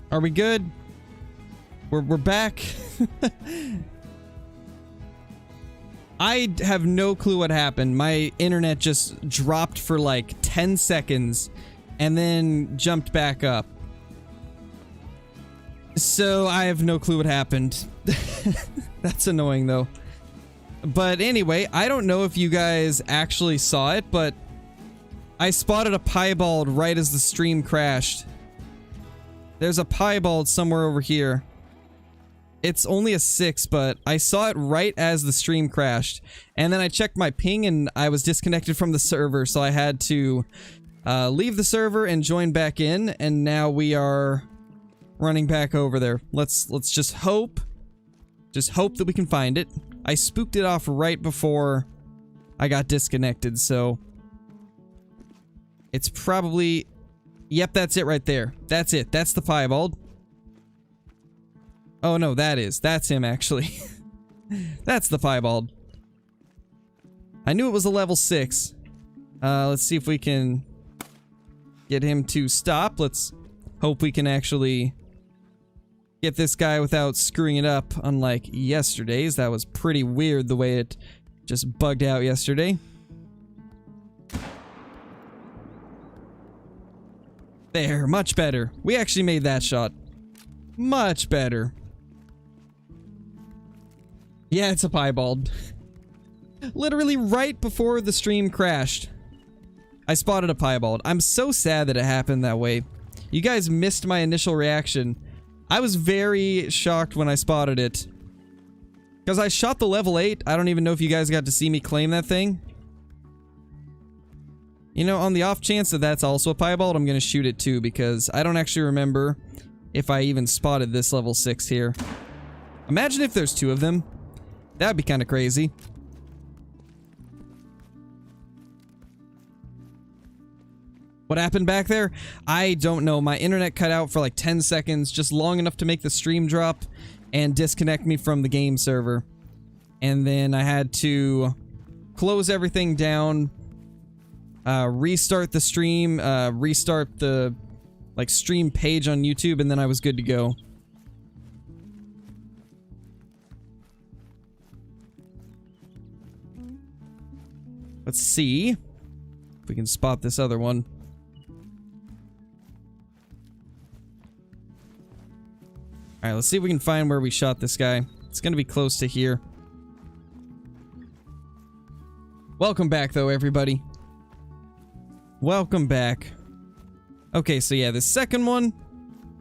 Are we good? We're back. I have no clue what happened. My internet just dropped for like 10 seconds and then jumped back up. So I have no clue what happened. That's annoying though. But anyway, I don't know if you guys actually saw it, but I spotted a piebald right as the stream crashed. There's a piebald somewhere over here. It's only a 6, but I saw it right as the stream crashed. And then I checked my ping and I was disconnected from the server, so I had to leave the server and join back in, and now we are running back over there. Let's just hope that we can find it. I spooked it off right before I got disconnected, so it's probably... Yep, that's it right there. That's it. That's the piebald. Oh no, that's him actually. That's the piebald. I knew it was a level 6. Let's see if we can get him to stop. Let's hope we can actually get this guy without screwing it up, unlike yesterday's. That was pretty weird the way it just bugged out yesterday. There, much better. We actually made that shot. Much better. Yeah, it's a piebald. Literally right before the stream crashed, I spotted a piebald. I'm so sad that it happened that way. You guys missed my initial reaction. I was very shocked when I spotted it. Because I shot the level 8. I don't even know if you guys got to see me claim that thing. You know, on the off chance that that's also a piebald, I'm going to shoot it too, because I don't actually remember if I even spotted this level 6 here. Imagine if there's 2 of them. That'd be kind of crazy. What happened back there? I don't know. My internet cut out for like 10 seconds, just long enough to make the stream drop and disconnect me from the game server. And then I had to close everything down, restart the stream, restart the like stream page on YouTube, and then I was good to go. Let's see if we can spot this other one. Alright, let's see if we can find where we shot this guy. It's gonna be close to here. Welcome back, though, everybody. Welcome back. Okay, so yeah, the second one,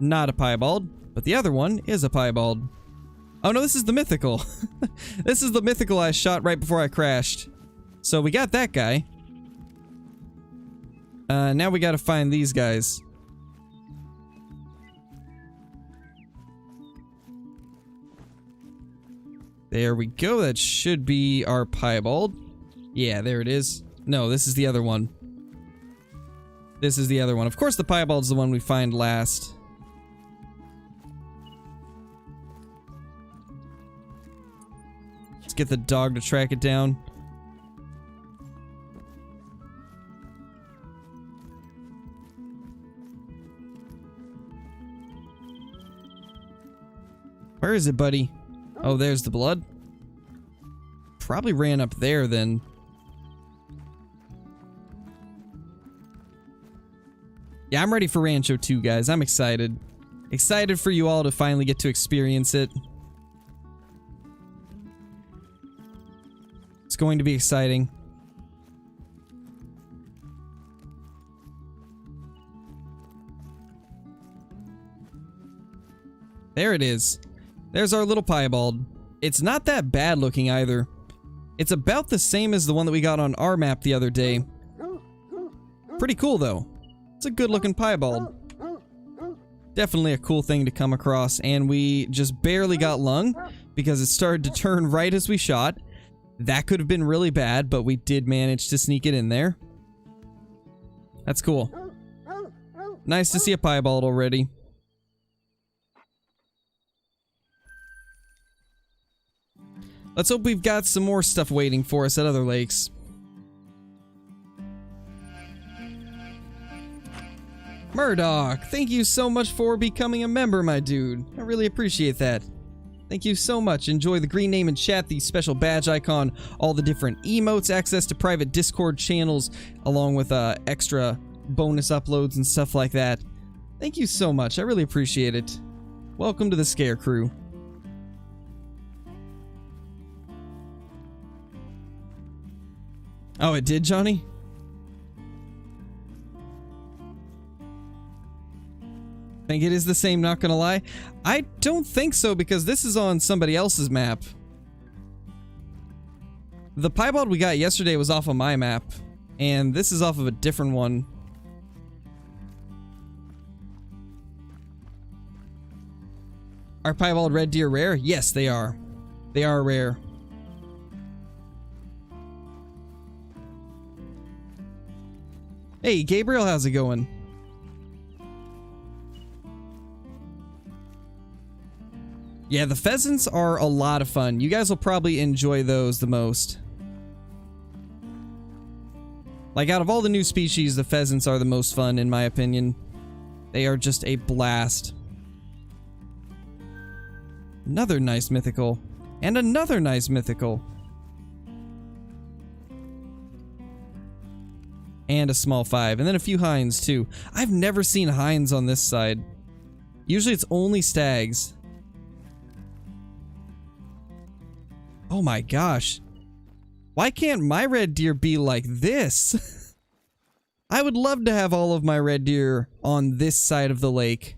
not a piebald, but the other one is a piebald. Oh no, this is the mythical. This is the mythical I shot right before I crashed. So we got that guy. Now we gotta find these guys. There we go, that should be our piebald. Yeah, there it is. No, this is the other one. This is the other one. Of course the piebald's the one we find last. Let's get the dog to track it down. Where is it, buddy? Oh, there's the blood. Probably ran up there then. Yeah, I'm ready for Rancho 2, guys. I'm excited. Excited for you all to finally get to experience it. It's going to be exciting. There it is. There's our little piebald. It's not that bad looking either. It's about the same as the one that we got on our map the other day. Pretty cool though. It's a good looking piebald. Definitely a cool thing to come across, and we just barely got lung because it started to turn right as we shot. That could have been really bad, but we did manage to sneak it in there. That's cool. Nice to see a piebald already. Let's hope we've got some more stuff waiting for us at other lakes. Murdoch, thank you so much for becoming a member, my dude. I really appreciate that. Thank you so much. Enjoy the green name in chat, the special badge icon, all the different emotes, access to private Discord channels, along with extra bonus uploads and stuff like that. Thank you so much. I really appreciate it. Welcome to the Scare Crew. Oh, it did, Johnny? Think it is the same, not gonna lie. I don't think so, because this is on somebody else's map. The piebald we got yesterday was off of my map, and this is off of a different one. Are piebald red deer rare? Yes, they are. They are rare. Hey, Gabriel, how's it going? Yeah, the pheasants are a lot of fun. You guys will probably enjoy those the most. Like, out of all the new species, the pheasants are the most fun, in my opinion. They are just a blast. Another nice mythical. And another nice mythical. And a small 5. And then a few hinds, too. I've never seen hinds on this side. Usually it's only stags. Oh my gosh. Why can't my red deer be like this? I would love to have all of my red deer on this side of the lake.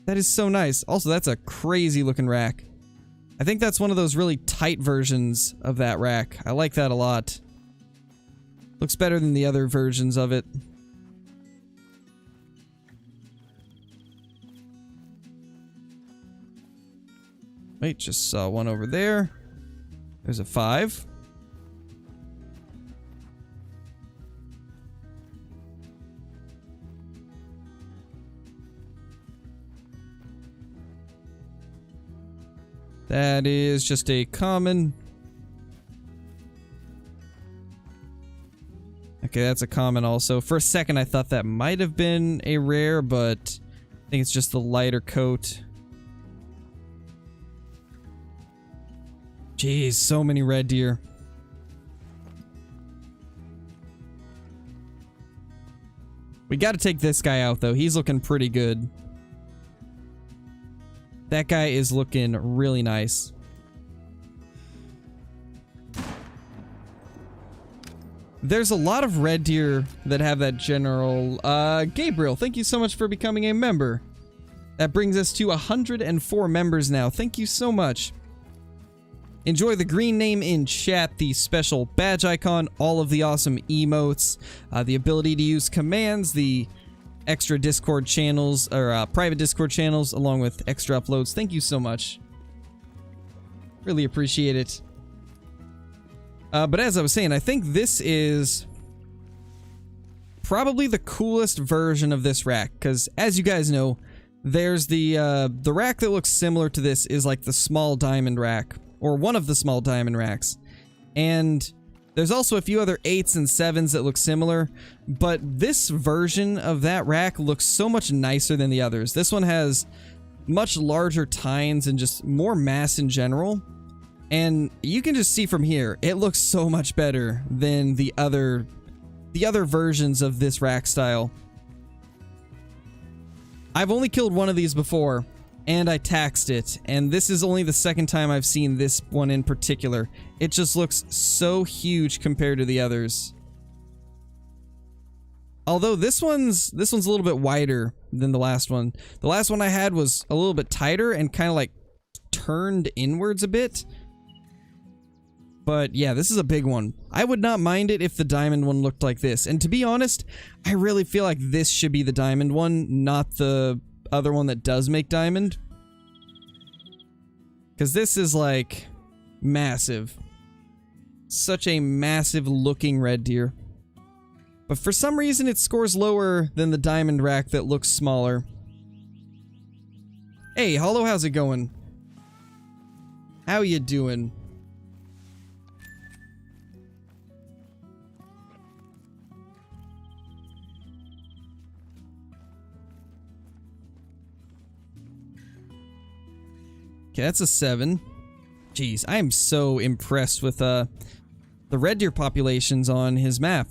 That is so nice. Also, that's a crazy looking rack. I think that's one of those really tight versions of that rack. I like that a lot. Looks better than the other versions of it. Wait, just saw one over there. There's a 5. That is just a common. Okay, that's a common also. For a second I thought that might have been a rare, but I think it's just the lighter coat. Jeez, so many red deer. We gotta take this guy out, though. He's looking pretty good. That guy is looking really nice. There's a lot of red deer that have that general... Gabriel, thank you so much for becoming a member. That brings us to 104 members now. Thank you so much. Enjoy the green name in chat, the special badge icon, all of the awesome emotes, the ability to use commands, the extra Discord channels, or private Discord channels, along with extra uploads. Thank you so much. Really appreciate it. But as I was saying, I think this is probably the coolest version of this rack, because as you guys know, there's the rack that looks similar to this is like the small diamond rack. Or one of the small diamond racks. And there's also a few other 8s and 7s that look similar, but this version of that rack looks so much nicer than the others. This one has much larger tines and just more mass in general. And you can just see from here, it looks so much better than the other versions of this rack style. I've only killed one of these before, and I taxed it, and this is only the second time I've seen this one in particular. It just looks so huge compared to the others. Although this one's a little bit wider than the last one. The last one I had was a little bit tighter and kind of like turned inwards a bit. But yeah, this is a big one. I would not mind it if the diamond one looked like this. And to be honest, I really feel like this should be the diamond one, not the other one that does make diamond. Because this is like massive. Such a massive looking red deer. But for some reason it scores lower than the diamond rack that looks smaller. Hey, Hollow, how's it going? How you doing? Okay, that's a 7. Jeez, I am so impressed with the red deer populations on his map.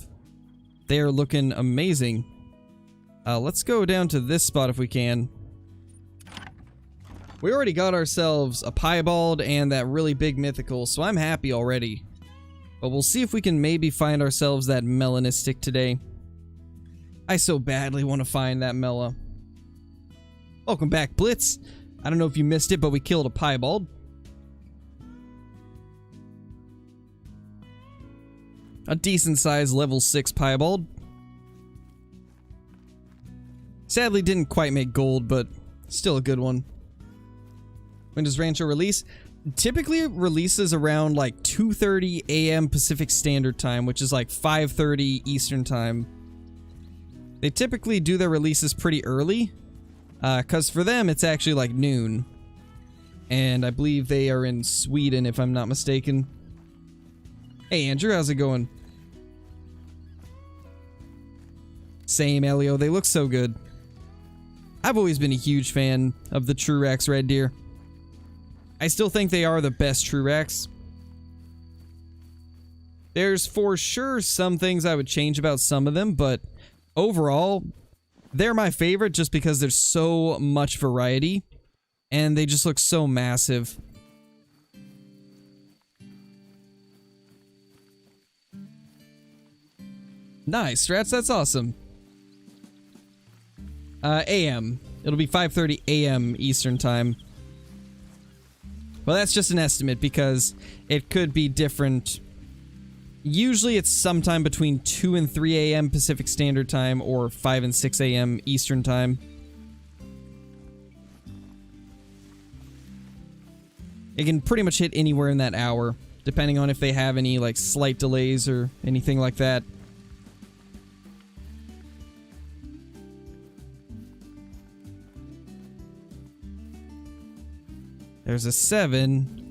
They are looking amazing. Let's go down to this spot if we can. We already got ourselves a piebald and that really big mythical, so I'm happy already. But we'll see if we can maybe find ourselves that melanistic today. I so badly want to find that mela. Welcome back, Blitz. I don't know if you missed it, but we killed a piebald. A decent sized level 6 piebald. Sadly didn't quite make gold, but still a good one. When does Rancho release? Typically it releases around like 2:30 a.m. Pacific Standard Time, which is like 5:30 Eastern Time. They typically do their releases pretty early, because for them it's actually like noon. And I believe they are in Sweden, if I'm not mistaken. Hey Andrew, how's it going? Same, Elio, they look so good. I've always been a huge fan of the Truax red deer. I still think they are the best Truax. There's for sure some things I would change about some of them, but overall, they're my favorite just because there's so much variety, and they just look so massive. Nice, Strats, that's awesome. AM. It'll be 5:30 AM Eastern Time. Well, that's just an estimate because it could be different. Usually it's sometime between 2 and 3 a.m. Pacific Standard Time or 5 and 6 a.m. Eastern Time. It can pretty much hit anywhere in that hour, depending on if they have any like slight delays or anything like that. There's a 7.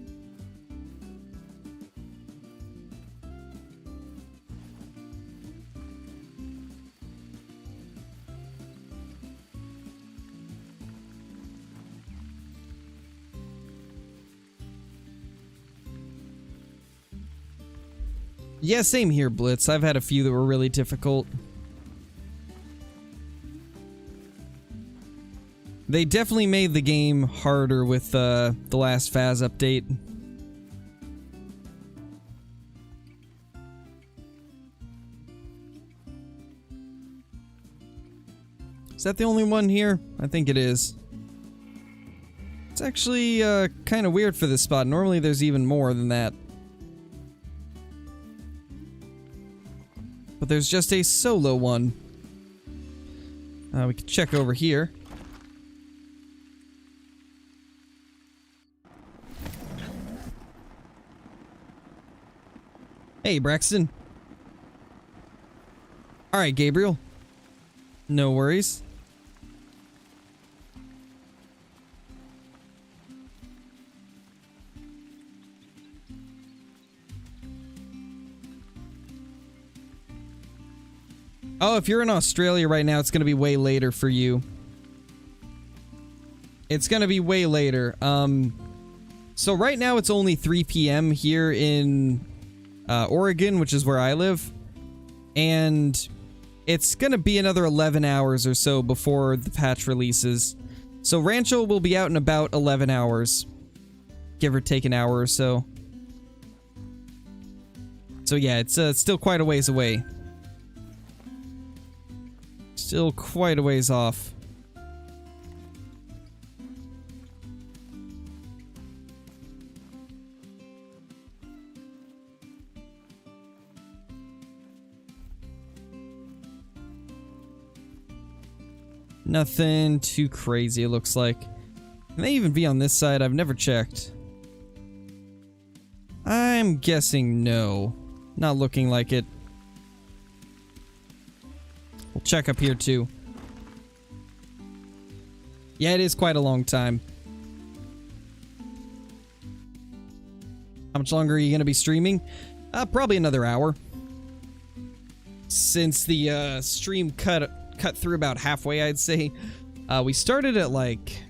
Yeah, same here, Blitz. I've had a few that were really difficult. They definitely made the game harder with the last Phase update. Is that the only one here? I think it is. It's actually kind of weird for this spot. Normally there's even more than that. But there's just a solo one. We can check over here. Hey, Braxton. Alright, Gabriel. No worries. Oh, if you're in Australia right now, it's going to be way later for you. It's going to be way later. So right now it's only 3 p.m. here in Oregon, which is where I live. And it's going to be another 11 hours or so before the patch releases. So Rancho will be out in about 11 hours. Give or take an hour or so. So yeah, it's still quite a ways away. Still quite a ways off. Nothing too crazy, it looks like. Can they even be on this side? I've never checked. I'm guessing no. Not looking like it. We'll check up here too. Yeah, it is quite a long time. How much longer are you going to be streaming? Probably another hour. Since the stream cut through about halfway, I'd say. We started at like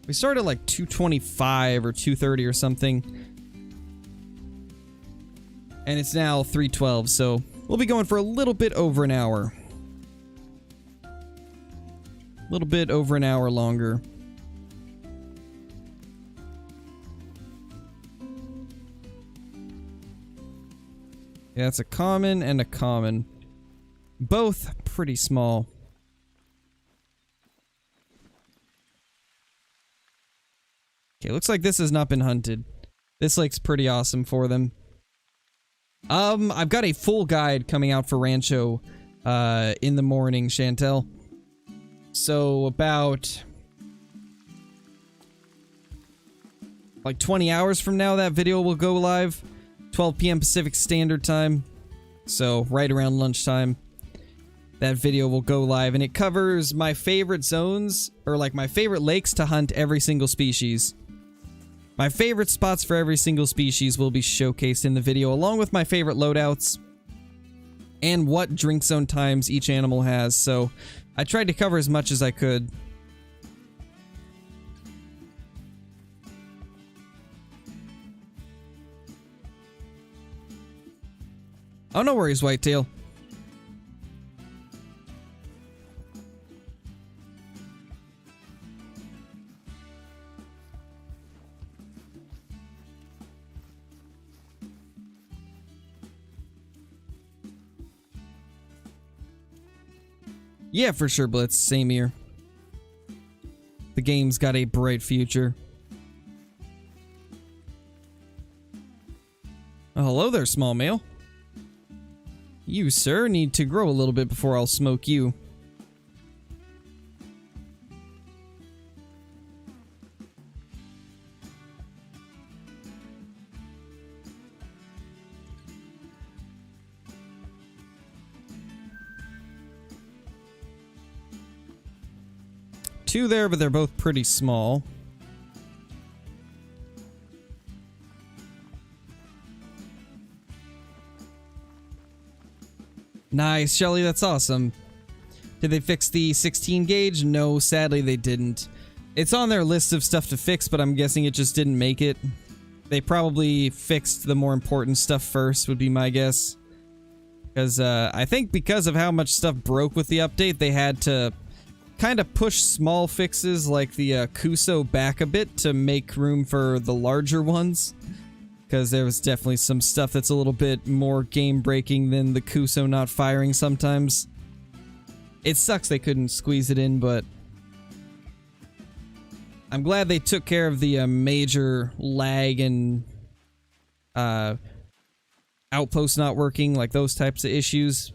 We started like 2:25 or 2:30 or something. And it's now 3:12, so we'll be going for a little bit over an hour. A little bit over an hour longer. Yeah, it's a common and a common. Both pretty small. Okay, looks like this has not been hunted. This lake's pretty awesome for them. I've got a full guide coming out for Rancho in the morning, Chantel. So about like 20 hours from now, that video will go live. 12 p.m. Pacific Standard Time. So right around lunchtime, that video will go live. And it covers my favorite zones, or like my favorite lakes to hunt every single species. My favorite spots for every single species will be showcased in the video, along with my favorite loadouts and what drink zone times each animal has. So I tried to cover as much as I could. Oh, no worries, Whitetail. Yeah, for sure, Blitz. Same here. The game's got a bright future. Oh, hello there, small male. You, sir, need to grow a little bit before I'll smoke you. Two there, but they're both pretty small. Nice, Shelly, that's awesome. Did they fix the 16 gauge? No, sadly they didn't. It's on their list of stuff to fix, but I'm guessing it just didn't make it. They probably fixed the more important stuff first, would be my guess. Because, I think because of how much stuff broke with the update, they had to kind of push small fixes like the Kuso back a bit to make room for the larger ones. Because there was definitely some stuff that's a little bit more game-breaking than the Kuso not firing sometimes. It sucks they couldn't squeeze it in, but I'm glad they took care of the major lag and outposts not working, like those types of issues.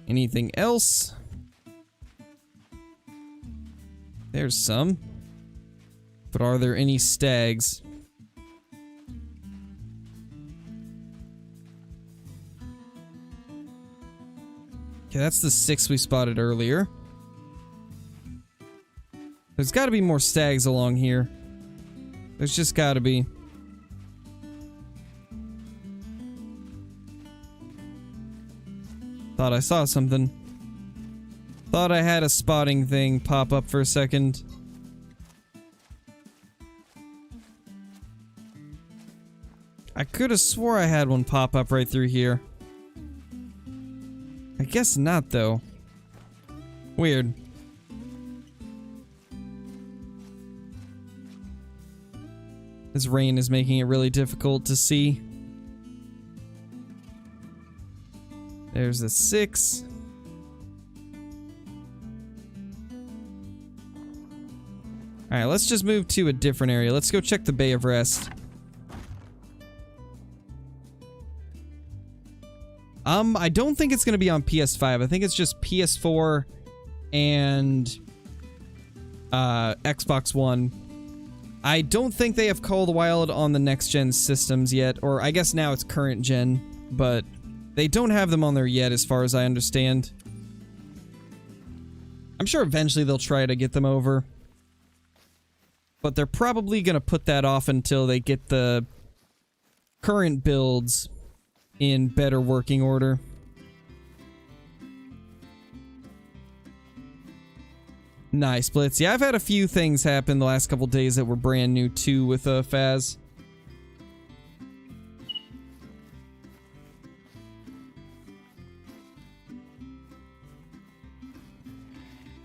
Anything else? There's some. But are there any stags? Okay, that's the 6 we spotted earlier. There's gotta be more stags along here. There's just gotta be. Thought I saw something. Thought I had a spotting thing pop up for a second. I could have swore I had one pop up right through here. I guess not, though. Weird. This rain is making it really difficult to see. There's a 6. Alright, let's just move to a different area. Let's go check the Bay of Rest. I don't think it's gonna be on PS5. I think it's just PS4 and Xbox One. I don't think they have Call of the Wild on the next-gen systems yet, or I guess now it's current gen, but they don't have them on there yet, as far as I understand. I'm sure eventually they'll try to get them over. But they're probably going to put that off until they get the current builds in better working order. Nice, Blitz. Yeah, I've had a few things happen the last couple days that were brand new too with Faz.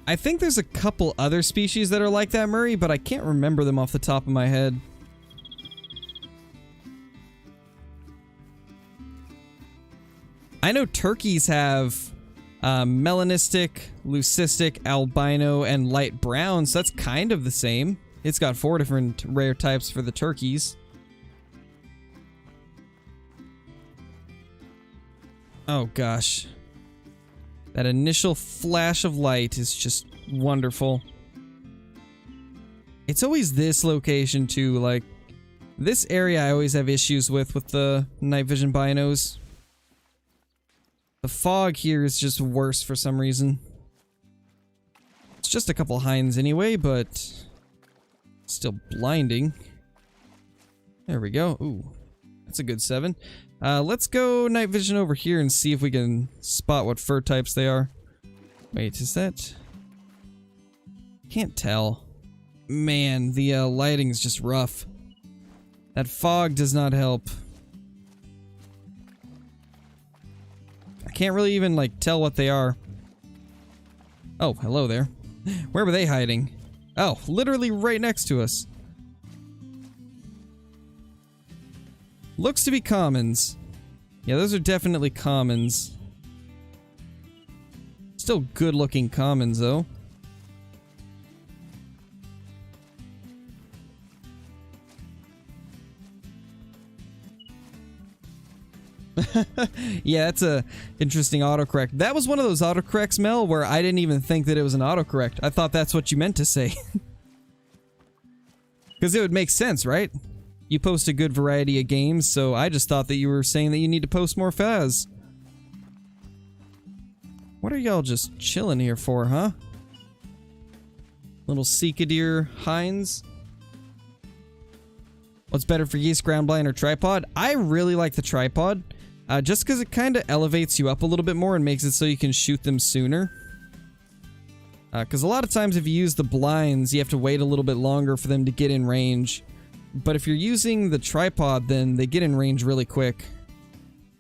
I think there's a couple other species that are like that, Murray, but I can't remember them off the top of my head. I know turkeys have melanistic, leucistic, albino, and light brown, so that's kind of the same. It's got 4 different rare types for the turkeys. Oh gosh. That initial flash of light is just wonderful. It's always this location too, like this area I always have issues with the night vision binos. The fog here is just worse for some reason. It's just a couple hinds anyway, but still blinding. There we go. Ooh, that's a good 7. Let's go night vision over here and see if we can spot what fur types they are. Wait, is that... Can't tell. Man, the lighting is just rough. That fog does not help. I can't really even, like, tell what they are. Oh, hello there. Where were they hiding? Oh, literally right next to us. Looks to be commons. Yeah, those are definitely commons. Still good looking commons, though. Yeah, that's a interesting autocorrect. That was one of those autocorrects, Mel, where I didn't even think that it was an autocorrect. I thought that's what you meant to say. Because it would make sense, right? You post a good variety of games, so I just thought that you were saying that you need to post more Faz. What are y'all just chilling here for, huh? Little Seekadeer hinds. What's better for geese, ground blind, or tripod? I really like the tripod. Just because it kind of elevates you up a little bit more and makes it so you can shoot them sooner. Because a lot of times if you use the blinds, you have to wait a little bit longer for them to get in range. But if you're using the tripod, then they get in range really quick.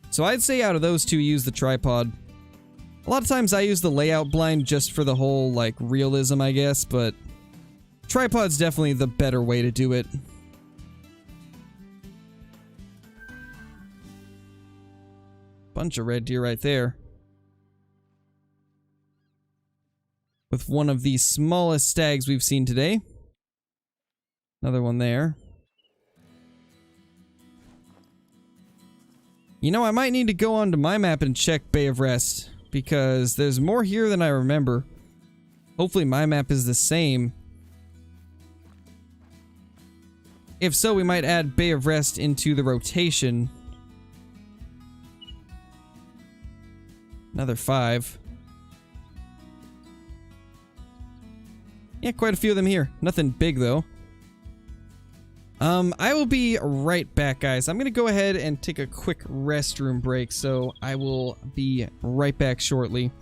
So I'd say out of those two, use the tripod. A lot of times I use the layout blind just for the whole, like, realism, I guess, but tripod's definitely the better way to do it. Bunch of red deer right there. With one of the smallest stags we've seen today. Another one there. You know, I might need to go onto my map and check Bay of Rest, because there's more here than I remember. Hopefully my map is the same. If so, we might add Bay of Rest into the rotation. Another 5. Yeah, quite a few of them here. Nothing big, though. I will be right back, guys. I'm gonna go ahead and take a quick restroom break, so I will be right back shortly.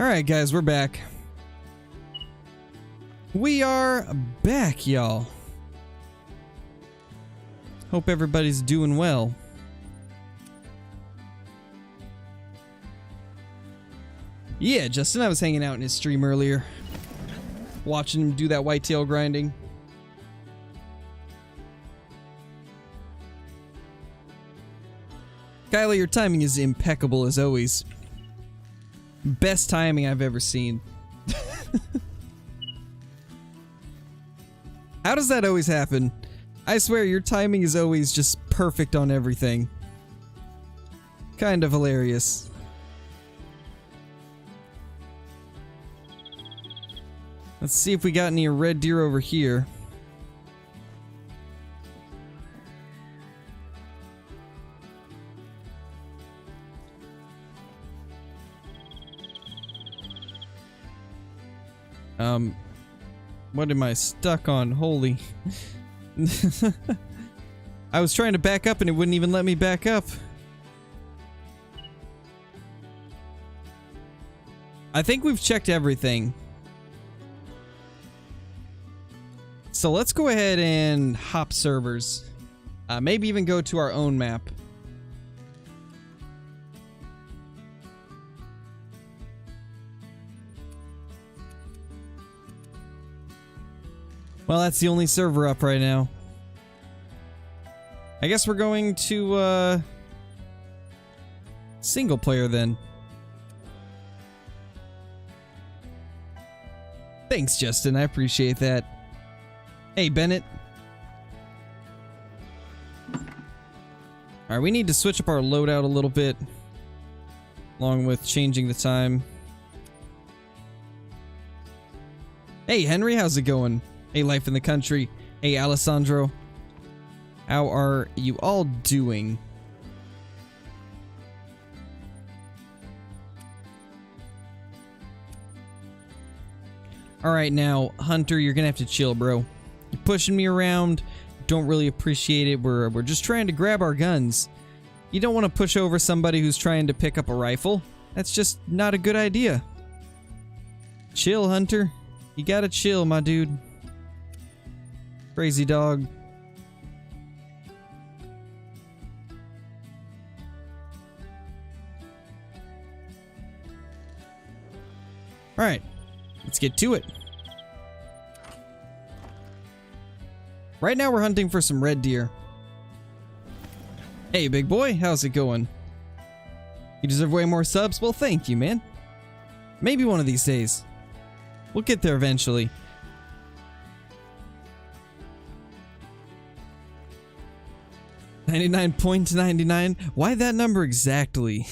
Alright, guys, we're back. We are back, y'all. Hope everybody's doing well. Yeah, Justin, I was hanging out in his stream earlier, watching him do that whitetail grinding. Kyla, your timing is impeccable as always. Best timing I've ever seen. How does that always happen? I swear your timing is always just perfect on everything. Kind of hilarious. Let's see if we got any red deer over here. What am I stuck on? Holy. I was trying to back up and it wouldn't even let me back up. I think we've checked everything. So let's go ahead and hop servers. Maybe even go to our own map. Well, that's the only server up right now. I guess we're going to, single player then. Thanks, Justin. I appreciate that. Hey, Bennett. Alright, we need to switch up our loadout a little bit, along with changing the time. Hey, Henry, how's it going? Hey, Life in the Country. Hey, Alessandro. How are you all doing? Alright, now, Hunter, you're gonna have to chill, bro. You're pushing me around. Don't really appreciate it. We're just trying to grab our guns. You don't want to push over somebody who's trying to pick up a rifle. That's just not a good idea. Chill, Hunter. You gotta chill, my dude. Crazy dog. Alright, let's get to it. Right now we're hunting for some red deer. Hey, big boy, how's it going? You deserve way more subs? Well, thank you, man. Maybe one of these days. We'll get there eventually. 99.99? Why that number exactly?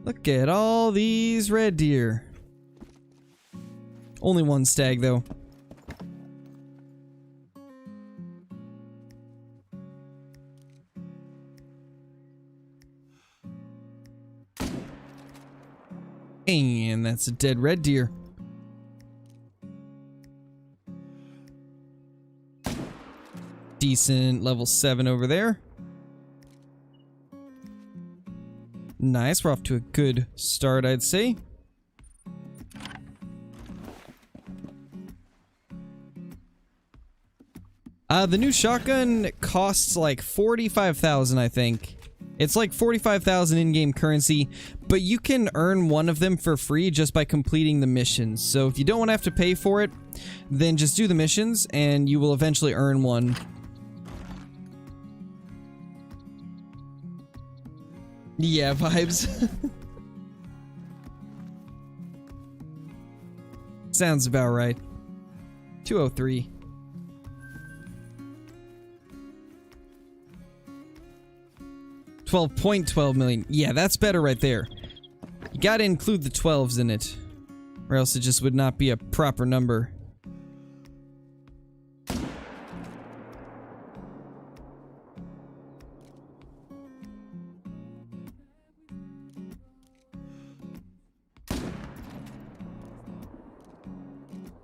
Look at all these red deer. Only one stag, though. And that's a dead red deer. Decent level 7 over there. Nice, we're off to a good start, I'd say. The new shotgun costs like 45,000, I think. It's like 45,000 in-game currency, but you can earn one of them for free just by completing the missions. So if you don't want to have to pay for it, then just do the missions and you will eventually earn one. Yeah, vibes. Sounds about right. 203. $12.12 million. Yeah, that's better right there. You gotta include the 12s in it, or else it just would not be a proper number.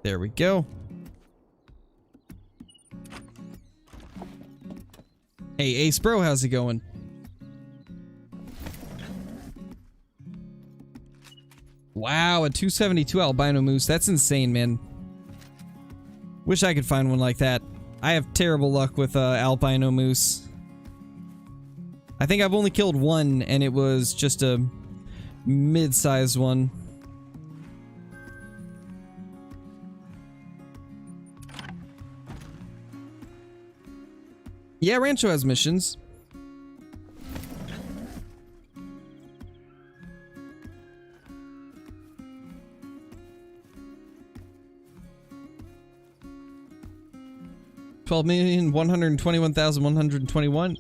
There we go. Hey, Ace Bro, how's it going? Wow, a 272 albino moose. That's insane, man. Wish I could find one like that. I have terrible luck with albino moose. I think I've only killed one, and it was just a mid-sized one. Yeah, Rancho has missions. $12,121,121.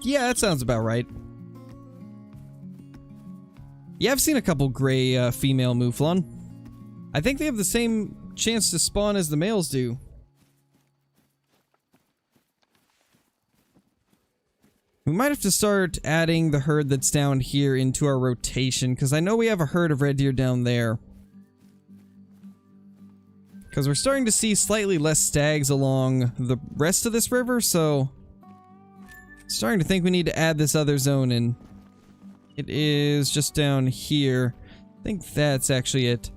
Yeah, that sounds about right. Yeah, I've seen a couple gray female mouflon. I think they have the same chance to spawn as the males do. We might have to start adding the herd that's down here into our rotation, because I know we have a herd of red deer down there. Because we're starting to see slightly less stags along the rest of this river, so... starting to think we need to add this other zone in. It is just down here. I think that's actually it.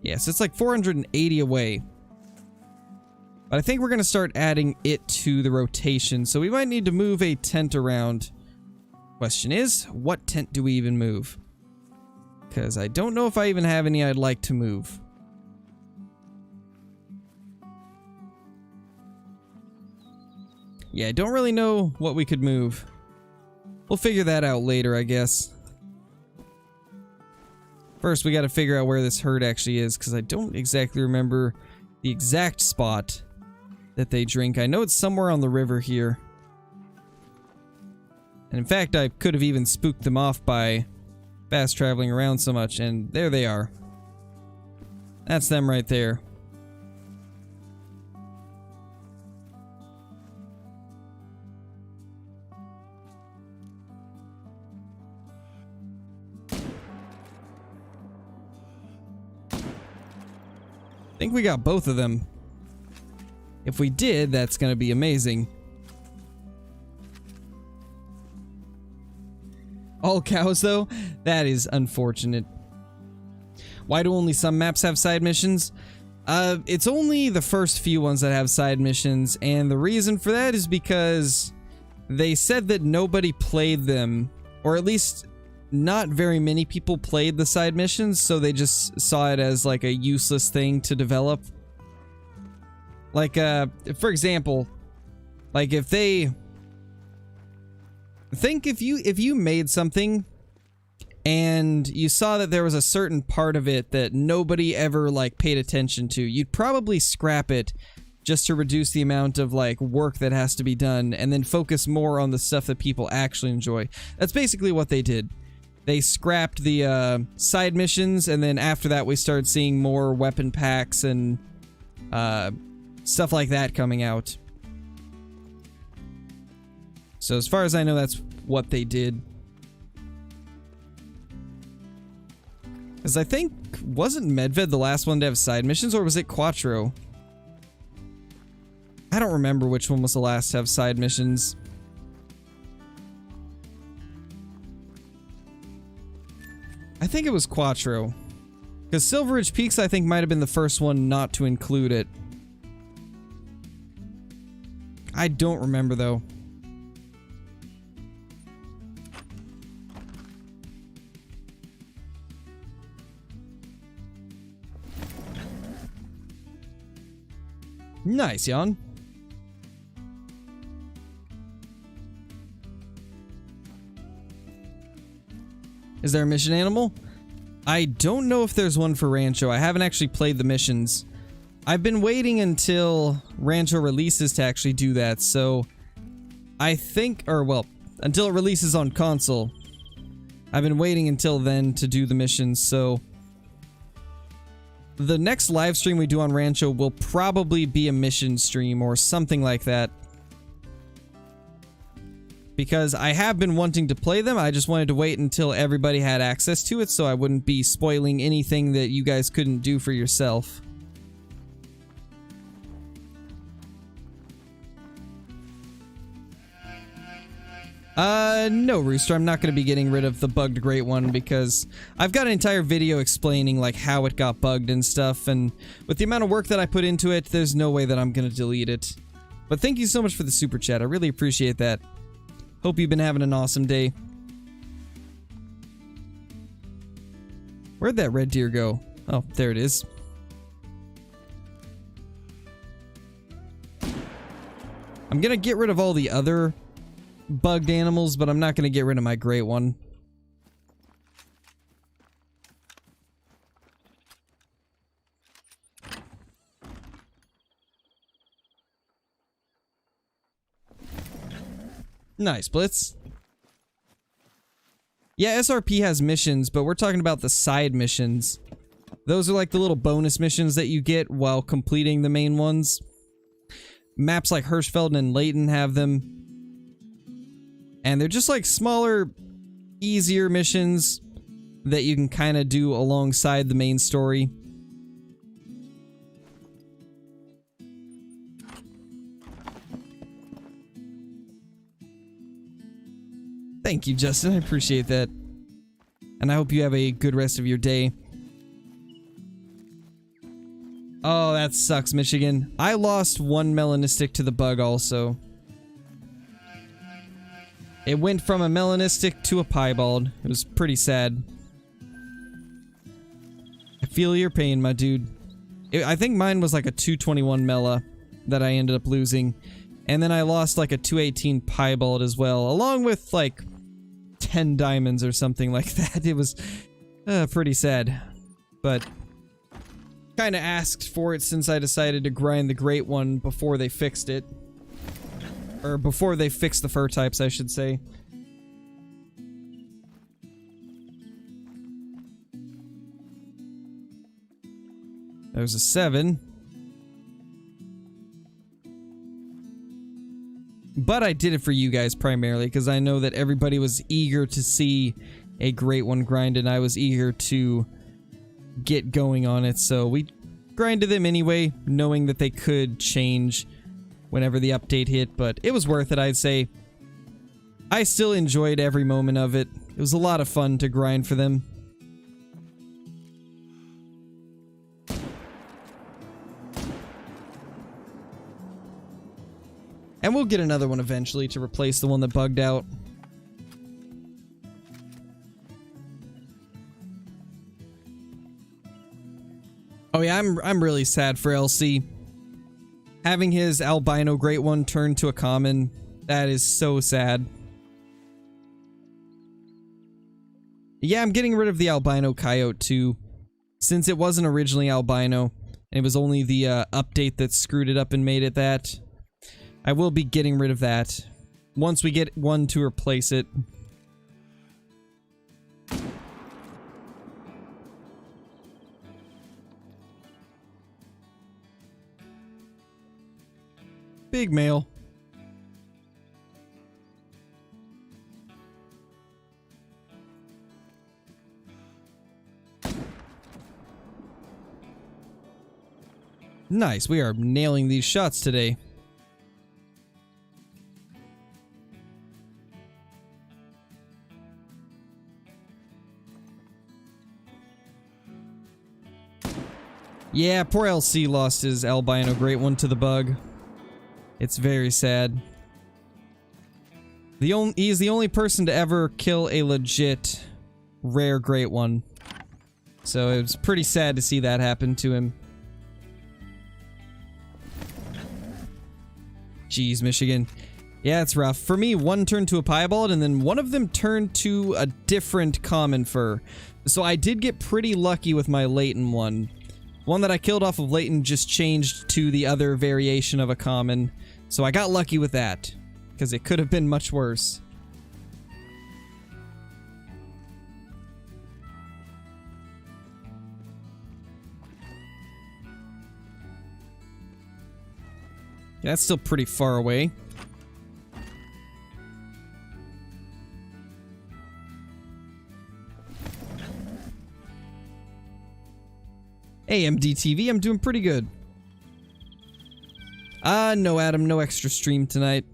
Yes, it's like 480 away. But I think we're going to start adding it to the rotation, so we might need to move a tent around. Question is, what tent do we even move? Because I don't know if I even have any I'd like to move. Yeah, I don't really know what we could move. We'll figure that out later, I guess. First, we gotta figure out where this herd actually is, because I don't exactly remember the exact spot that they drink. I know it's somewhere on the river here. And in fact, I could have even spooked them off by fast traveling around so much, and there they are. That's them right there. I think we got both of them. If we did, that's gonna be amazing. All cows, though? That is unfortunate. Why do only some maps have side missions? It's only the first few ones that have side missions, and the reason for that is because they said that nobody played them, or at least not very many people played the side missions, so they just saw it as like a useless thing to develop. Like, for example, like if they... think if you made something and you saw that there was a certain part of it that nobody ever like paid attention to, you'd probably scrap it just to reduce the amount of like work that has to be done and then focus more on the stuff that people actually enjoy. That's basically what they did. They scrapped the side missions, and then after that we started seeing more weapon packs and stuff like that coming out. So as far as I know, that's what they did. Because I think, wasn't Medved the last one to have side missions, or was it Quattro? I don't remember which one was the last to have side missions. I think it was Quattro. Because Silver Ridge Peaks, I think, might have been the first one not to include it. I don't remember, though. Nice, Jan. Is there a mission animal? I don't know if there's one for Rancho. I haven't actually played the missions. I've been waiting until Rancho releases to actually do that, so I think, or well, until it releases on console. I've been waiting until then to do the missions, so the next live stream we do on Rancho will probably be a mission stream or something like that. Because I have been wanting to play them, I just wanted to wait until everybody had access to it so I wouldn't be spoiling anything that you guys couldn't do for yourself. No, Rooster, I'm not going to be getting rid of the bugged Great One because I've got an entire video explaining, like, how it got bugged and stuff, and with the amount of work that I put into it, there's no way that I'm going to delete it. But thank you so much for the super chat. I really appreciate that. Hope you've been having an awesome day. Where'd that red deer go? Oh, there it is. I'm going to get rid of all the other bugged animals, but I'm not going to get rid of my Great One. Nice, Blitz. Yeah, SRP has missions, but we're talking about the side missions. Those are like the little bonus missions that you get while completing the main ones. Maps like Hirschfeld and Layton have them. And they're just like smaller, easier missions that you can kind of do alongside the main story. Thank you, Justin. I appreciate that. And I hope you have a good rest of your day. Oh, that sucks, Michigan. I lost one melanistic to the bug also. It went from a melanistic to a piebald. It was pretty sad. I feel your pain, my dude. I think mine was like a 221 mela that I ended up losing. And then I lost like a 218 piebald as well, along with like 10 diamonds or something like that. It was pretty sad. But kind of asked for it since I decided to grind the Great One before they fixed it. Or before they fixed the fur types, I should say. There's a 7. But I did it for you guys primarily, because I know that everybody was eager to see a Great One grind, and I was eager to get going on it, so we grinded them anyway, knowing that they could change whenever the update hit, but it was worth it, I'd say. I still enjoyed every moment of it. It was a lot of fun to grind for them. And we'll get another one eventually to replace the one that bugged out. Oh yeah, I'm really sad for LC. Having his albino Great One turn to a common, that is so sad. Yeah, I'm getting rid of the albino coyote too, since it wasn't originally albino, and it was only the update that screwed it up and made it that. I will be getting rid of that once we get one to replace it. Big male. Nice, we are nailing these shots today. Yeah, poor LC lost his albino Great One to the bug. It's very sad. He is the only person to ever kill a legit rare Great One. So it was pretty sad to see that happen to him. Jeez, Michigan. Yeah, it's rough. For me, one turned to a piebald, and then one of them turned to a different common fur. So I did get pretty lucky with my Layton one. One that I killed off of Layton just changed to the other variation of a common. So I got lucky with that, because it could have been much worse. Yeah, that's still pretty far away. Hey, MDTV, I'm doing pretty good. No, Adam, no extra stream tonight.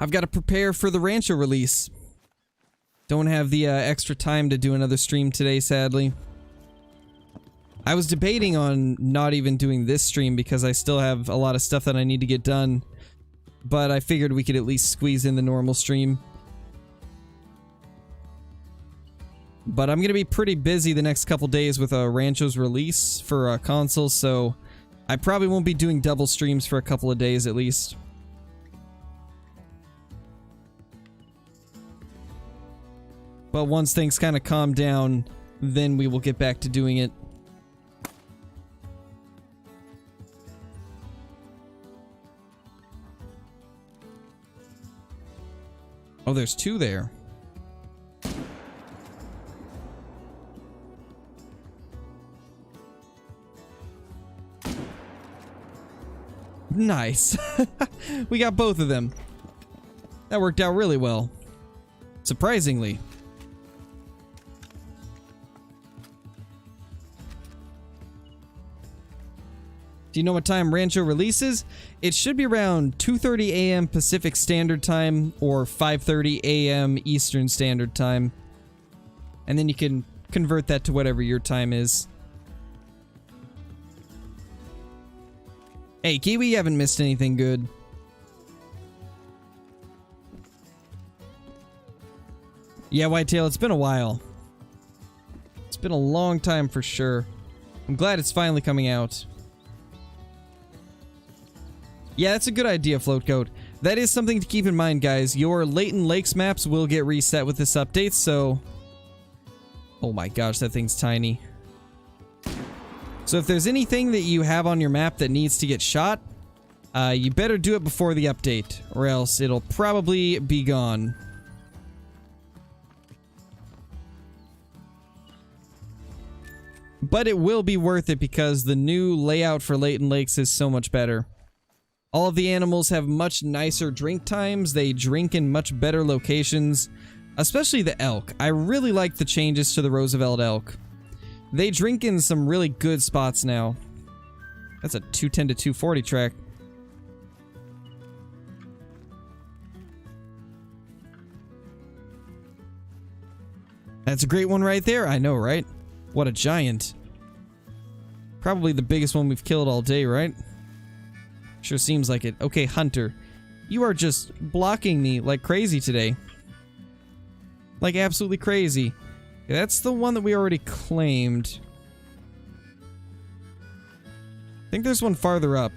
I've got to prepare for the Rancho release. Don't have the extra time to do another stream today, sadly. I was debating on not even doing this stream because I still have a lot of stuff that I need to get done. But I figured we could at least squeeze in the normal stream. But I'm going to be pretty busy the next couple days with Rancho's release for console, so I probably won't be doing double streams for a couple of days at least. But once things kind of calm down, then we will get back to doing it. Oh, there's two there. Nice. We got both of them. That worked out really well. Surprisingly. Do you know what time Rancho releases? It should be around 2:30 a.m. Pacific Standard Time or 5:30 a.m. Eastern Standard Time. And then you can convert that to whatever your time is. Hey, Kiwi, you haven't missed anything good. Yeah, Whitetail, it's been a while. It's been a long time for sure. I'm glad it's finally coming out. Yeah, that's a good idea, Floatgoat. That is something to keep in mind, guys. Your Latent Lakes maps will get reset with this update, so... Oh my gosh, that thing's tiny. So if there's anything that you have on your map that needs to get shot, you better do it before the update, or else it'll probably be gone. But it will be worth it because the new layout for Latent Lakes is so much better. All of the animals have much nicer drink times, they drink in much better locations, especially the elk. I really like the changes to the Roosevelt elk. They drink in some really good spots now. That's a 210 to 240 track. That's a great one right there, I know, right? What a giant. Probably the biggest one we've killed all day, right? Sure seems like it. Okay, Hunter. You are just blocking me like crazy today. Like absolutely crazy. That's the one that we already claimed. I think there's one farther up.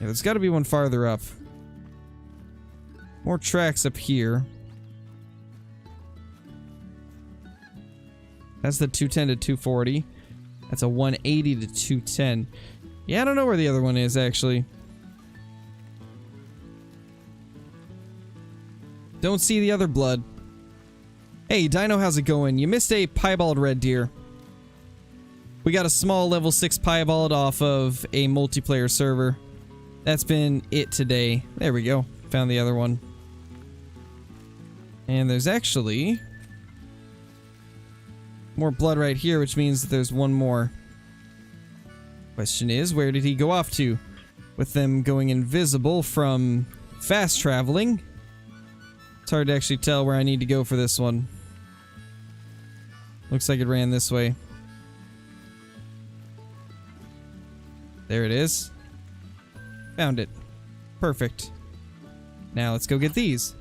Yeah, there's gotta be one farther up. More tracks up here. That's the 210 to 240. That's a 180 to 210. Yeah, I don't know where the other one is, actually. Don't see the other blood. Hey, Dino, how's it going? You missed a piebald red deer. We got a small level 6 piebald off of a multiplayer server. That's been it today. There we go. Found the other one. And there's actually more blood right here, which means that there's one more. Question is, where did he go off to? With them going invisible from fast traveling, it's hard to actually tell where I need to go for this one. Looks like it ran this way. There it is. Found it. Perfect. Now let's go get these.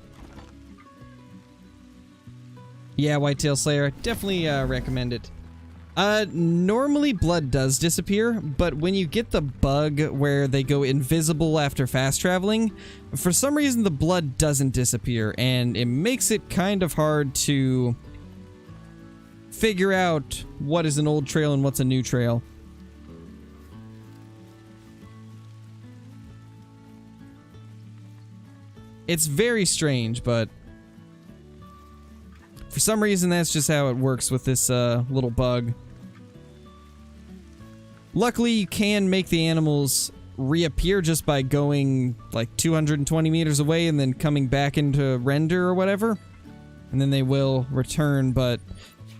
Yeah, Whitetail Slayer, definitely recommend it. Normally blood does disappear, but when you get the bug where they go invisible after fast traveling, for some reason the blood doesn't disappear, and it makes it kind of hard to figure out what is an old trail and what's a new trail. It's very strange, but for some reason that's just how it works with this little bug. Luckily, you can make the animals reappear just by going like 220 meters away and then coming back into render or whatever. And then they will return, but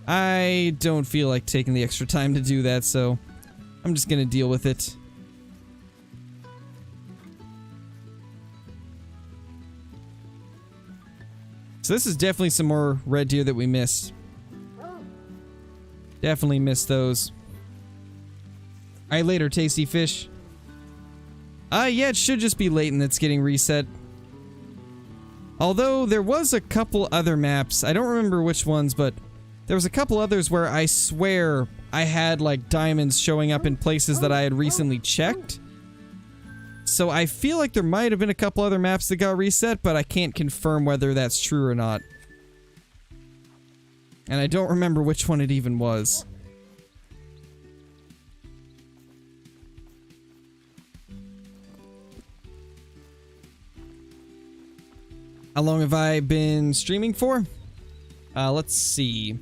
I don't feel like taking the extra time to do that, so I'm just gonna deal with it. So this is definitely some more red deer that we missed. Definitely missed those. Alright, later, tasty fish. Yeah, it should just be Layton that's getting reset. Although, there was a couple other maps. I don't remember which ones, but there was a couple others where I swear I had, like, diamonds showing up in places that I had recently checked. So I feel like there might have been a couple other maps that got reset, but I can't confirm whether that's true or not. And I don't remember which one it even was. How long have I been streaming for? Let's see.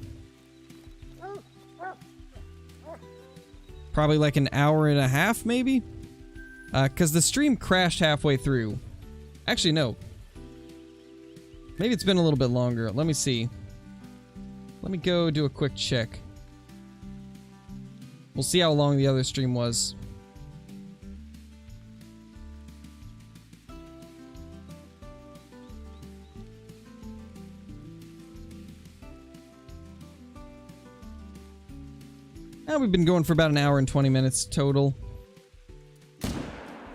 Probably like an hour and a half, maybe? Because the stream crashed halfway through. Actually, no. Maybe it's been a little bit longer. Let me see. Let me go do a quick check. We'll see how long the other stream was. We've been going for about an hour and 20 minutes total.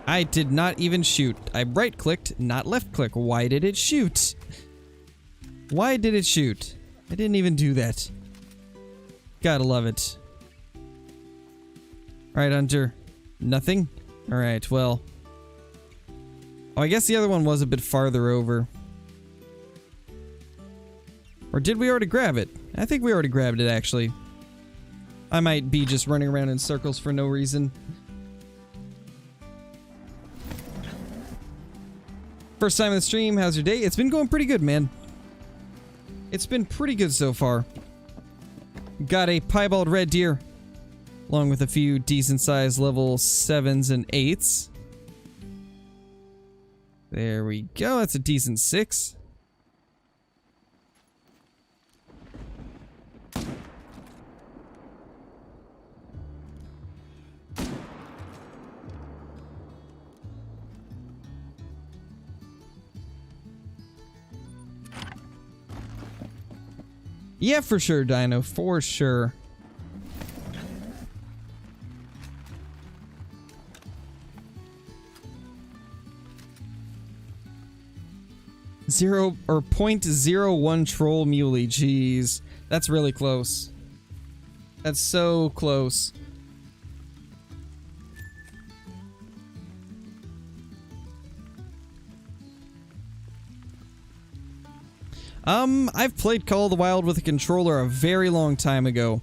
I did not even shoot. I right-clicked, not left-click. Why did it shoot? Why did it shoot? I didn't even do that. Gotta love it. Alright, Hunter. Nothing? Alright, well. Oh, I guess the other one was a bit farther over. Or did we already grab it? I think we already grabbed it, actually. I might be just running around in circles for no reason. First time in the stream, how's your day? It's been going pretty good, man. It's been pretty good so far. Got a piebald red deer, along with a few decent sized level 7s and 8s. There we go, that's a decent 6. Yeah, for sure, Dino. For sure. Zero or 0.01 troll muley. Jeez. That's really close. That's so close. I've played Call of the Wild with a controller a very long time ago.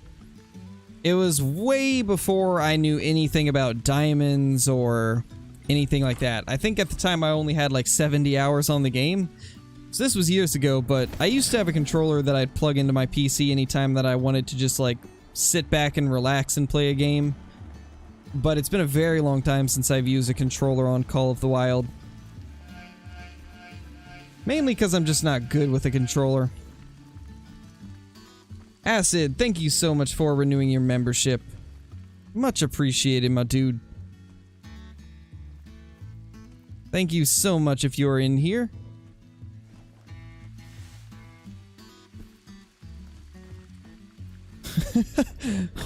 It was way before I knew anything about diamonds or anything like that. I think at the time I only had like 70 hours on the game. So this was years ago, but I used to have a controller that I'd plug into my PC anytime that I wanted to just like sit back and relax and play a game. But it's been a very long time since I've used a controller on Call of the Wild. Mainly because I'm just not good with a controller. Acid, thank you so much for renewing your membership. Much appreciated, my dude. Thank you so much if you're in here.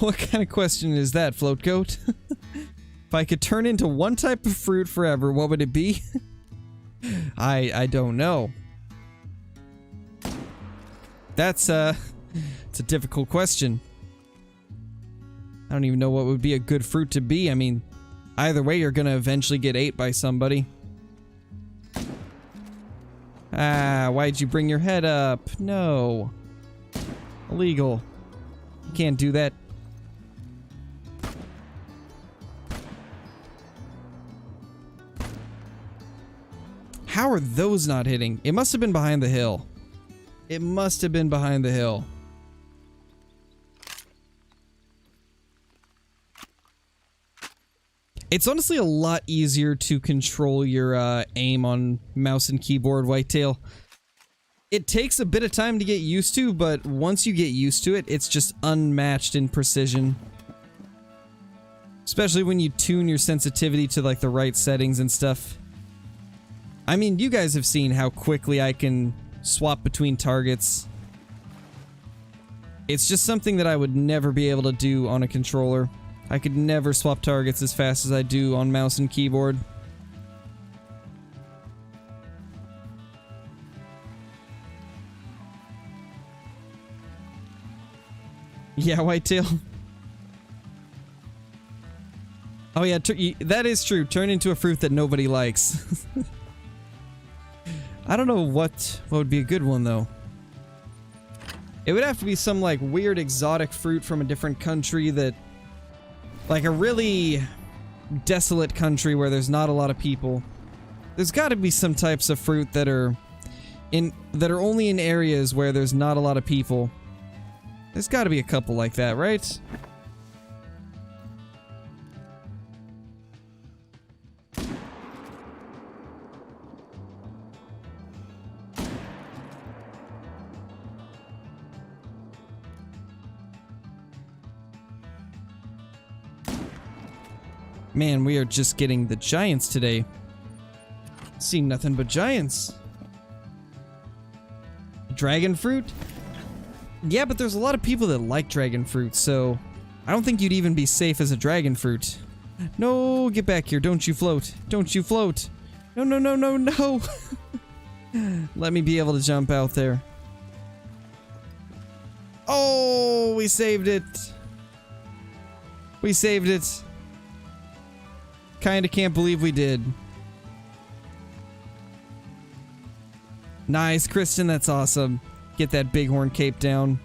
What kind of question is that, Floatgoat? If I could turn into one type of fruit forever, what would it be? I don't know. It's a difficult question. I don't even know what would be a good fruit to be. I mean, either way, you're gonna eventually get ate by somebody. Ah, why'd you bring your head up? No. Illegal. You can't do that. How are those not hitting? It must have been behind the hill. It must have been behind the hill. It's honestly a lot easier to control your aim on mouse and keyboard, Whitetail. It takes a bit of time to get used to, but once you get used to it, it's just unmatched in precision. Especially when you tune your sensitivity to like the right settings and stuff. I mean, you guys have seen how quickly I can swap between targets. It's just something that I would never be able to do on a controller. I could never swap targets as fast as I do on mouse and keyboard. Yeah, whitetail. Oh yeah, that is true. Turn into a fruit that nobody likes. I don't know what would be a good one though. It would have to be some like weird exotic fruit from a different country that, like a really desolate country where there's not a lot of people. There's got to be some types of fruit that are only in areas where there's not a lot of people. There's got to be a couple like that, right? Man, we are just getting the giants today. See nothing but giants. Dragon fruit? Yeah, but there's a lot of people that like dragon fruit, so I don't think you'd even be safe as a dragon fruit. No, get back here. Don't you float. Don't you float. No, no, no, no, no. Let me be able to jump out there. Oh, we saved it. We saved it. Kinda can't believe we did. Nice, Kristen, that's awesome. Get that bighorn cape down.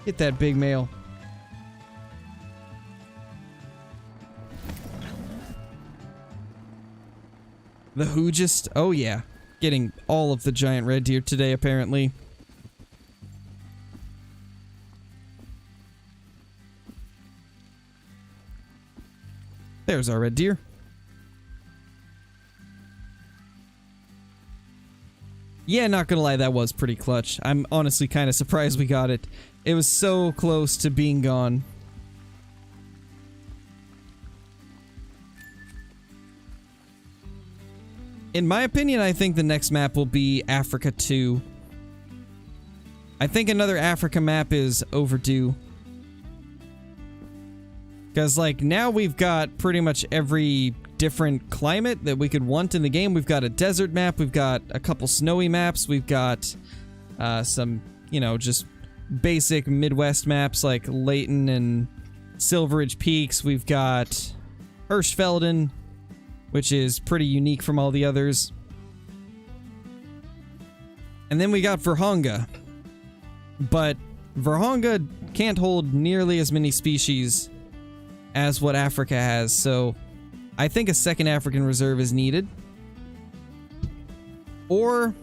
Get that big male. The who just... Oh yeah. Getting all of the giant red deer today, apparently. There's our red deer. Yeah, not gonna lie, that was pretty clutch. I'm honestly kind of surprised we got it. It was so close to being gone. In my opinion, I think the next map will be Africa 2. I think another Africa map is overdue. Because, like, now we've got pretty much every different climate that we could want in the game. We've got a desert map, we've got a couple snowy maps, we've got some, you know, just basic Midwest maps like Layton and Silveridge Peaks. We've got Hirschfelden, which is pretty unique from all the others. And then we got Virhonga. But Virhonga can't hold nearly as many species as what Africa has, so I think a second African reserve is needed. Or,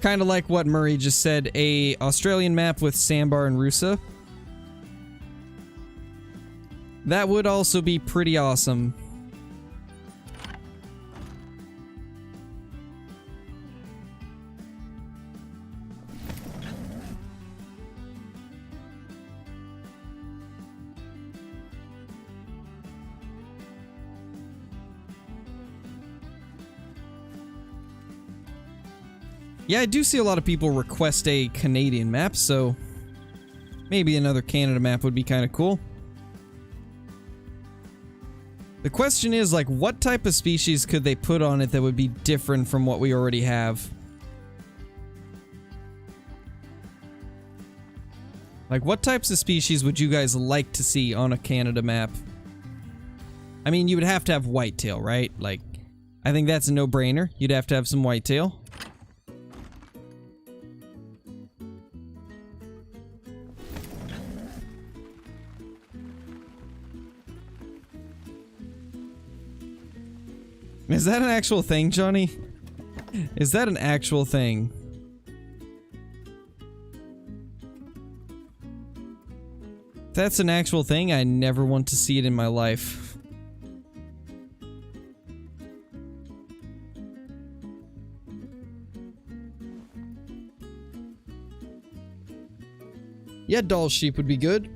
kind of like what Murray just said, a Australian map with Sambar and Rusa. That would also be pretty awesome. Yeah, I do see a lot of people request a Canadian map, so maybe another Canada map would be kind of cool. The question is, like, what type of species could they put on it that would be different from what we already have? Like, what types of species would you guys like to see on a Canada map? I mean, you would have to have whitetail, right? Like, I think that's a no-brainer. You'd have to have some whitetail. Is that an actual thing, Johnny? Is that an actual thing? If that's an actual thing, I never want to see it in my life. Yeah, doll sheep would be good.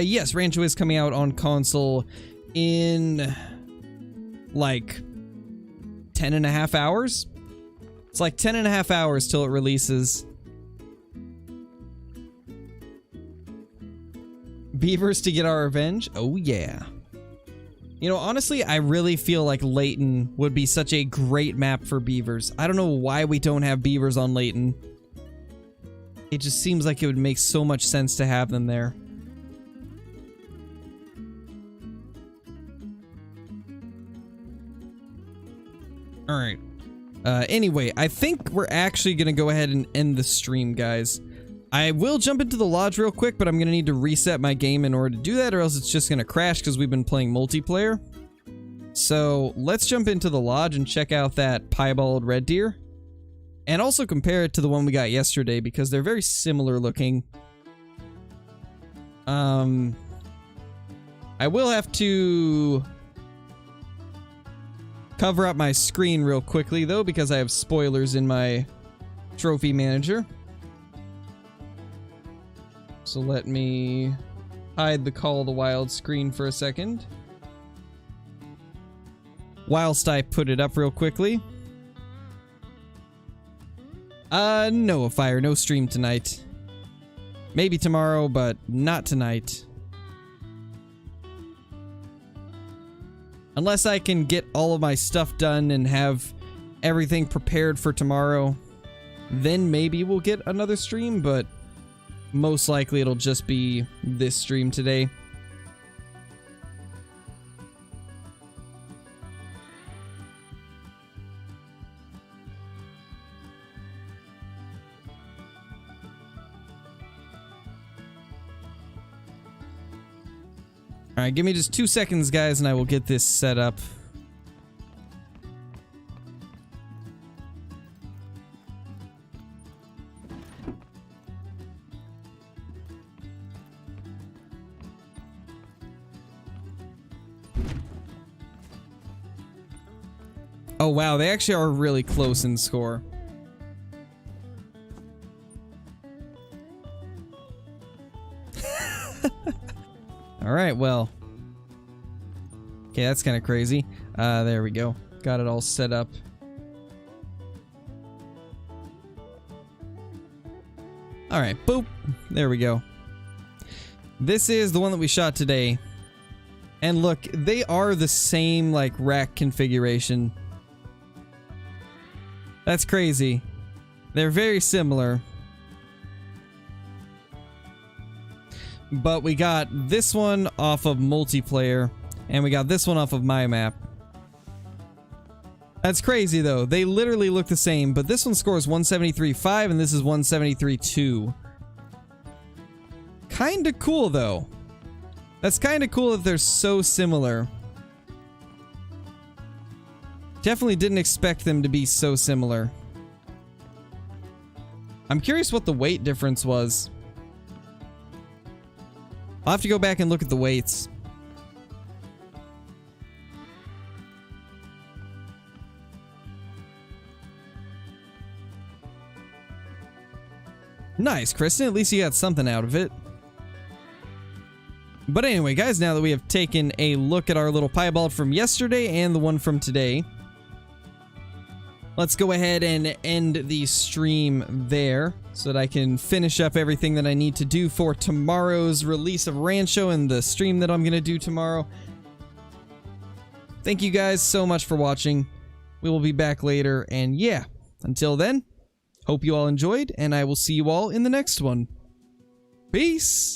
Yes, Rancho is coming out on console in like 10.5 hours. It's like 10.5 hours till it releases. Beavers to get our revenge? Oh yeah. You know, honestly, I really feel like Layton would be such a great map for beavers. I don't know why we don't have beavers on Layton. It just seems like it would make so much sense to have them there. Alright. Anyway, I think we're actually gonna go ahead and end the stream, guys. I will jump into the lodge real quick, but I'm gonna need to reset my game in order to do that, or else it's just gonna crash because we've been playing multiplayer. So let's jump into the lodge and check out that piebald red deer. And also compare it to the one we got yesterday, because they're very similar looking. I will have to cover up my screen real quickly, though, because I have spoilers in my trophy manager. So let me hide the Call of the Wild screen for a second, whilst I put it up real quickly. No fire, no stream tonight. Maybe tomorrow, but not tonight. Unless I can get all of my stuff done and have everything prepared for tomorrow, then maybe we'll get another stream, but most likely it'll just be this stream today. Alright, give me just 2 seconds, guys, and I will get this set up. Oh wow, they actually are really close in score. Alright, well. Okay, that's kind of crazy. There we go. Got it all set up. Alright, boop. There we go. This is the one that we shot today. And look, they are the same, like, rack configuration. That's crazy. They're very similar. But we got this one off of multiplayer, and we got this one off of my map. That's crazy though. They literally look the same, but this one scores 173.5 and this is 173.2. Kinda cool though. That's kinda cool that they're so similar. Definitely didn't expect them to be so similar. I'm curious what the weight difference was. I'll have to go back and look at the weights. Nice, Kristen. At least you got something out of it. But anyway, guys, now that we have taken a look at our little piebald from yesterday and the one from today, let's go ahead and end the stream there so that I can finish up everything that I need to do for tomorrow's release of Rancho and the stream that I'm going to do tomorrow. Thank you guys so much for watching. We will be back later, and yeah, until then, hope you all enjoyed, and I will see you all in the next one. Peace!